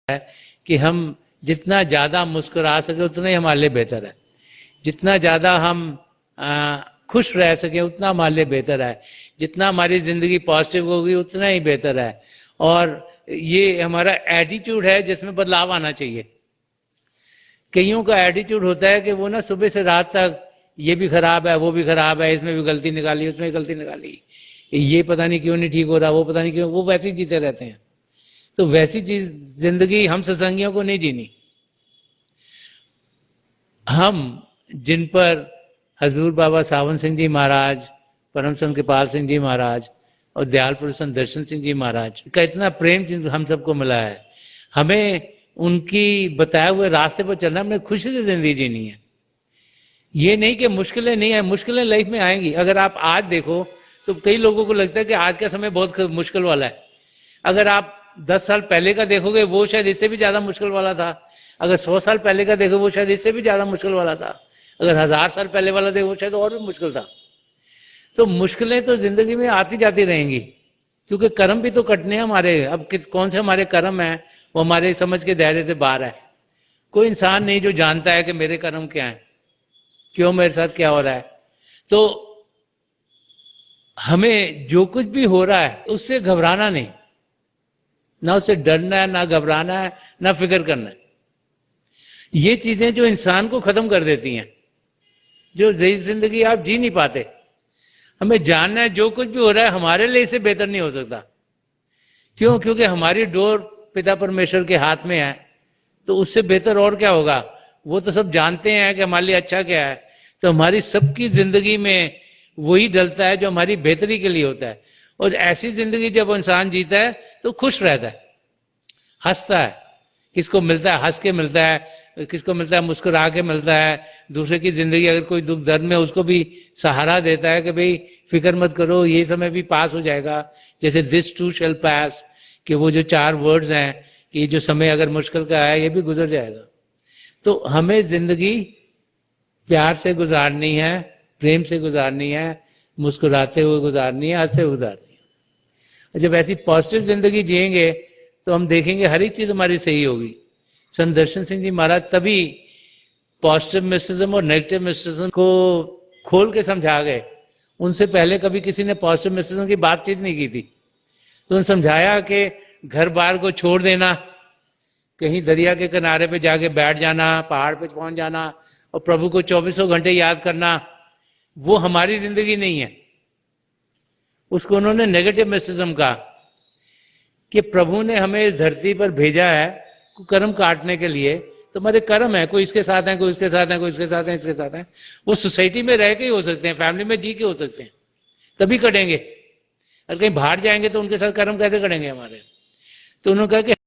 है कि हम जितना ज्यादा मुस्कुरा सके उतना ही हमारे लिए बेहतर है, जितना ज्यादा हम खुश रह सके उतना हमारे लिए बेहतर है, जितना हमारी जिंदगी पॉजिटिव होगी उतना ही बेहतर है। और ये हमारा एटीट्यूड है जिसमें बदलाव आना चाहिए। कईयों का एटीट्यूड होता है कि वो ना सुबह से रात तक ये भी खराब है, वो भी खराब है, इसमें भी गलती निकाली, उसमें भी गलती निकाली, ये पता नहीं क्यों नहीं ठीक हो रहा, वो पता नहीं क्यों, वो वैसे ही जीते रहते हैं। तो वैसी चीज जिंदगी हम सत्संगियों को नहीं जीनी। हम जिन पर हजूर बाबा सावन सिंह जी महाराज, परम संत कृपाल सिंह जी महाराज और दयाल पुरुष दर्शन सिंह जी महाराज का इतना प्रेम हम सबको मिला है, हमें उनकी बताए हुए रास्ते पर चलना, हमें खुशी से जिंदगी जीनी है। ये नहीं कि मुश्किलें नहीं है, मुश्किलें लाइफ में आएंगी। अगर आप आज देखो तो कई लोगों को लगता है कि आज का समय बहुत मुश्किल वाला है। अगर आप 10 साल पहले का देखोगे वो शायद इससे भी ज्यादा मुश्किल वाला था। अगर 100 साल पहले का देखो वो शायद इससे भी ज्यादा मुश्किल वाला था। अगर 1000 साल पहले वाला देखो शायद और भी मुश्किल था। तो मुश्किलें तो जिंदगी में आती जाती रहेंगी, क्योंकि कर्म भी तो कटने हैं हमारे। अब कौन से हमारे कर्म है वो हमारे समझ के दायरे से बाहर है। कोई इंसान नहीं जो जानता है कि मेरे कर्म क्या है, क्यों मेरे साथ क्या हो रहा है। तो हमें जो कुछ भी हो रहा है उससे घबराना नहीं, ना उससे डरना है, ना घबराना है, ना फिक्र करना है। ये चीजें जो इंसान को खत्म कर देती हैं, जो जिंदगी आप जी नहीं पाते। हमें जानना है जो कुछ भी हो रहा है हमारे लिए इससे बेहतर नहीं हो सकता। क्यों? क्योंकि हमारी डोर पिता परमेश्वर के हाथ में है। तो उससे बेहतर और क्या होगा? वो तो सब जानते हैं कि हमारे लिए अच्छा क्या है। तो हमारी सबकी जिंदगी में वही डलता है जो हमारी बेहतरी के लिए होता है। और ऐसी जिंदगी जब इंसान जीता है तो खुश रहता है, हंसता है। किसको मिलता है? हंस के मिलता है। किसको मिलता है? मुस्कुरा के मिलता है। दूसरे की जिंदगी अगर कोई दुख दर्द में उसको भी सहारा देता है कि भाई फिक्र मत करो, ये समय भी पास हो जाएगा। जैसे दिस टू शैल पास, कि वो जो 4 वर्ड्स हैं कि जो समय अगर मुश्किल का है ये भी गुजर जाएगा। तो हमें जिंदगी प्यार से गुजारनी है, प्रेम से गुजारनी है, मुस्कुराते हुए गुजारनी है, हंसते हुए गुजारनी है। जब ऐसी पॉजिटिव जिंदगी जिएंगे तो हम देखेंगे हर एक चीज हमारी सही होगी। संत दर्शन सिंह जी महाराज तभी पॉजिटिव मिस्टिज्म और नेगेटिव मिस्टिज्म को खोल के समझा गए। उनसे पहले कभी किसी ने पॉजिटिव मिस्टिज्म की बातचीत नहीं की थी। तो उन्होंने समझाया कि घर बार को छोड़ देना, कहीं दरिया के किनारे पे जाके बैठ जाना, पहाड़ पे पहुंच जाना और प्रभु को 24 घंटे याद करना, वो हमारी जिंदगी नहीं है। उसको उन्होंने नेगेटिव मिस्टिज्म कहा कि प्रभु ने हमें इस धरती पर भेजा है कर्म काटने के लिए। तो हमारे कर्म है, कोई इसके साथ है, कोई इसके साथ है, कोई इसके साथ है, इसके साथ है। वो सोसाइटी में रह के ही हो सकते हैं, फैमिली में जी के हो सकते हैं, तभी कटेंगे। अगर कहीं बाहर जाएंगे तो उनके साथ कर्म कैसे करेंगे हमारे? तो उन्होंने कहा कि